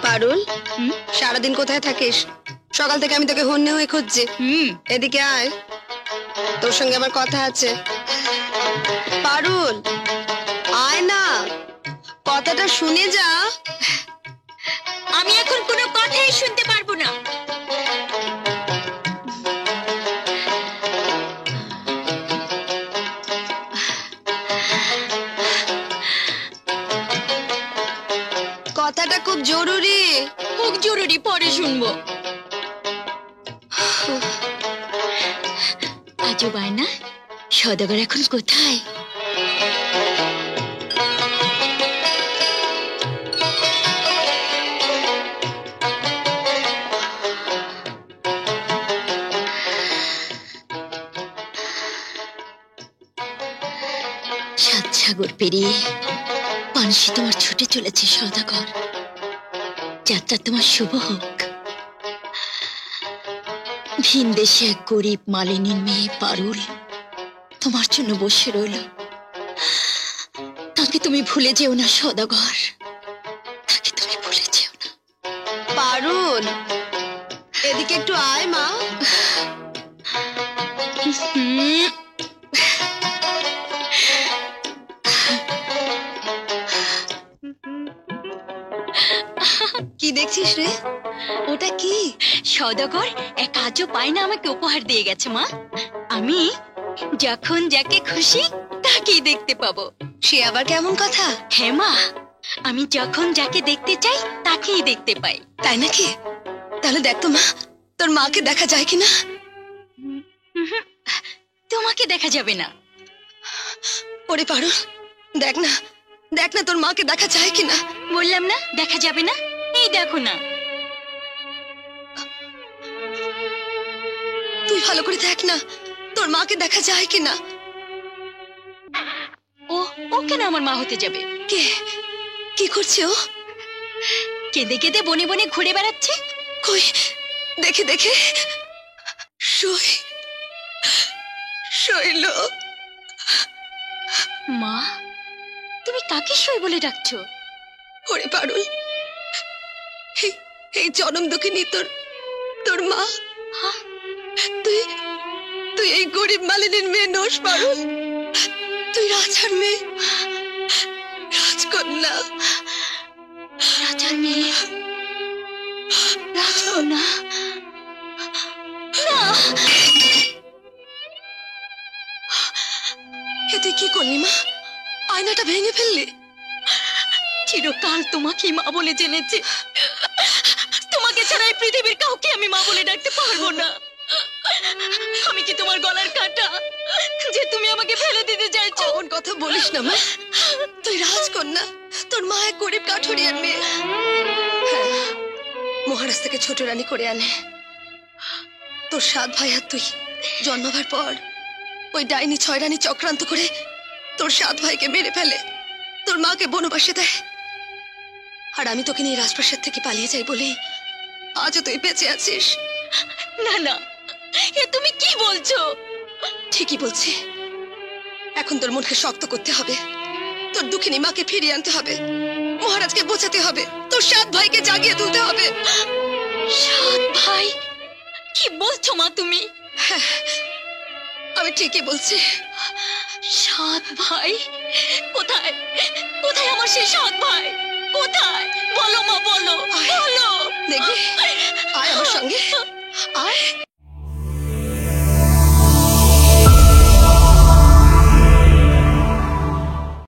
পারুল, সারাদিন কোথায় থাকিস? সকাল থেকে আমি তোকে হন্যে হয়ে খুঁজছি। এদিকে আয়, তোর সঙ্গে আমার কথা আছে। পারুল, আয় না, কথাটা শুনে যা। আমি এখন কোনো কথাই শুনতে পারবো না। কথাটা খুব জরুরি। খুব জরুরি, পরে শুনবো। আজও বায়না, সদাগর এখন কোথায়? সাত সাগর পেরিয়ে পানসি তোমার ছুটে চলেছে সদাগর। যাত্রা তোমার শুভ হোক। ভিন দেশে এক গরিব মালিনীর মেয়ে পারুল তোমার জন্য বসে রইল। তাকে তুমি ভুলে যেও না সদাগর, তাকে তুমি ভুলে যেও না। পারুল, এদিকে একটু আয় মা। কি দেখছিস রে? ওটা কি? সদাগর এক আজও পায়না আমাকে উপহার দিয়ে গেছে মা। আমি যখন যাকে খুশি তাকেই দেখতে পাবো। সে আবার কেমন কথা? হ্যাঁ মা, আমি যখন যাকে দেখতে চাই তাকেই দেখতে পাই। তাই নাকি? তাহলে দেখ তো মা, তোর মাকে দেখা যায় কিনা। তোমাকে দেখা যাবে না। ওরে পারুল, দেখ না, দেখ না তোর মাকে দেখা যায় কিনা। বললাম না দেখা যাবে না, এই দেখো না। তুই ভালো করে দেখ না, তোর মাকে দেখা যায় কিনা। ও ও কেন আমার মা হতে যাবে? কে? কি করছে ও? কেঁদে কেঁদে বনে বনে ঘুরে বেড়াচ্ছে। কই দেখে দেখে। শৈল। মা, তুমি কাকে সই বলে ডাকছো? ওরে পারুল, এই জনম দুঃখিনী তোর মা। হ্যাঁ? তুই এই গরিব মালিনীর মেয়ে নোস পারুল। তুই রাজার মেয়ে, রাজকন্যা। রাজার মেয়ে, রাজকন্যা? না, এ তুই কি করলি মা? আয়নাটা ভেঙে ফেললি? চিরকাল তোমাকেই মা বলে জেনেছি। তোমাকে ছাড়া এই পৃথিবীর কাউকে আমি মা বলে ডাকতে পারবো না। আমি কি তোমার গলার কাঁটা যে তুমি আমাকে ফেলে দিতে চাইছো? এমন কথা বলিস না মা। তুই রাজকন্যা, তোর মা এক গরিব কাঠুরিয়ার মেয়ে। হ্যাঁ, মহারাজ থেকে ছোট রানী করে আনে। তোর 7 ভাই আর তুই জন্মাবার পর ওই ডাইনি 6 রানী চক্রান্ত করে তোর 7 ভাইকে মেরে ফেলে, তোর মাকে বনবাসে দেয়। আর আমি তোকে নিয়ে রাজপ্রাসাদ থেকে পালিয়ে যাই বলেই আজও তুই বেঁচে আছিস। না না, এ তুমি কি বলছো? ঠিকই বলছি। এখন তোর মনকে শক্ত করতে হবে, তোর দুঃখিনী মাকে ফিরিয়ে আনতে হবে, মহারাজকে বোঝাতে হবে, তোর 7 ভাইকে জাগিয়ে তুলতে হবে। 7 ভাই? কি বলছো মা তুমি? হ্যাঁ, আমি ঠিকই বলছি। 7 ভাই? কোথায় কোথায় আমার সেই 7 ভাই? কোথায়? বলো মা, বলো বলো। দেখবি, আয় আমার সঙ্গে, আয়।